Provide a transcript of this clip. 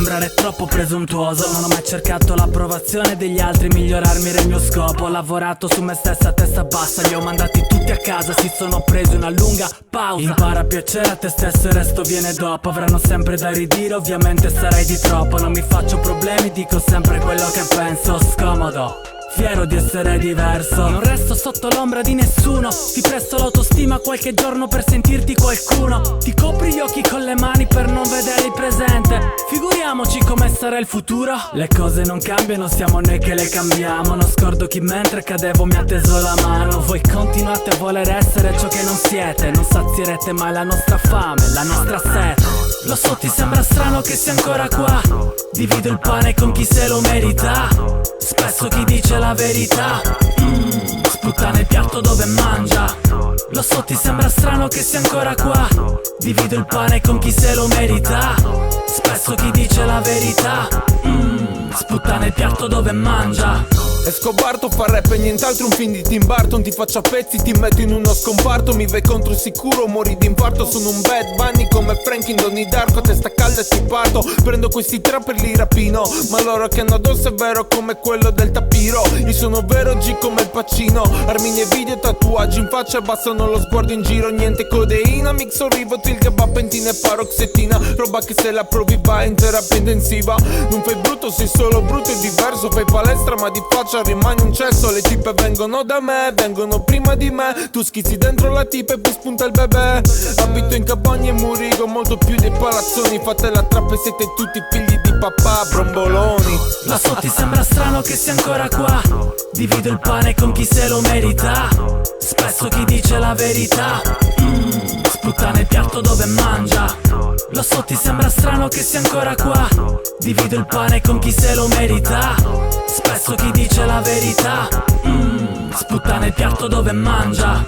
sembrare troppo presuntuoso. Non ho mai cercato l'approvazione degli altri, migliorarmi era il mio scopo. Ho lavorato su me stessa a testa bassa, li ho mandati tutti a casa, si sono presi una lunga pausa. Impara a piacere a te stesso, il resto viene dopo. Avranno sempre da ridire, ovviamente sarai di troppo. Non mi faccio problemi, dico sempre quello che penso. Scomodo, fiero di essere diverso. Non resto sotto l'ombra di nessuno. Ti presto l'autostima qualche giorno per sentirti qualcuno. Ti copri gli occhi con le mani per non vedere il presente. Figuriamoci come sarà il futuro. Le cose non cambiano, siamo noi che le cambiamo. Non scordo chi mentre cadevo mi ha teso la mano. Voi continuate a voler essere ciò che non siete. Non sazierete mai la nostra fame, la nostra sete. Lo so, ti sembra strano che sia ancora qua. Divido il pane con chi se lo merita. Spesso chi dice la verità sputta nel piatto dove mangia. Lo so, ti sembra strano che sia ancora qua. Divido il pane con chi se lo merita. Spesso chi dice la verità sputta nel piatto dove mangia. Escobarto fa rap e nient'altro un film di Tim Burton. Ti faccio a pezzi, ti metto in uno scomparto. Mi vai contro sicuro, mori d'infarto. Sono un bad bunny come Frank in Donnie Darko. A testa calda e ti parto. Prendo questi trap e li rapino. Ma loro che hanno addosso è vero come quello del tapiro. Io sono vero G come il Pacino. Armi e video, tatuaggi in faccia, abbassano lo sguardo in giro. Niente codeina, mixo Rivotril, gabapentina e paroxetina. Roba che se la provi vai in terapia intensiva. Non fai brutto, sei solo brutto e diverso. Fai palestra ma di faccia rimani un cesso. Le tipe vengono da me, vengono prima di me. Tu schizzi dentro la tipa e poi spunta il bebè. Abito in campagne e Murigo, molto più dei palazzoni. Fate la trappa e siete tutti figli di papà, bromboloni. Lo so, ti sembra strano che sia ancora qua. Divido il pane con chi se lo merita. Spesso chi dice la verità sputta nel piatto dove mangia. Lo so, ti sembra strano che sia ancora qua. Divido il pane con chi se lo merita. Spesso chi dice la verità sputta nel piatto dove mangia.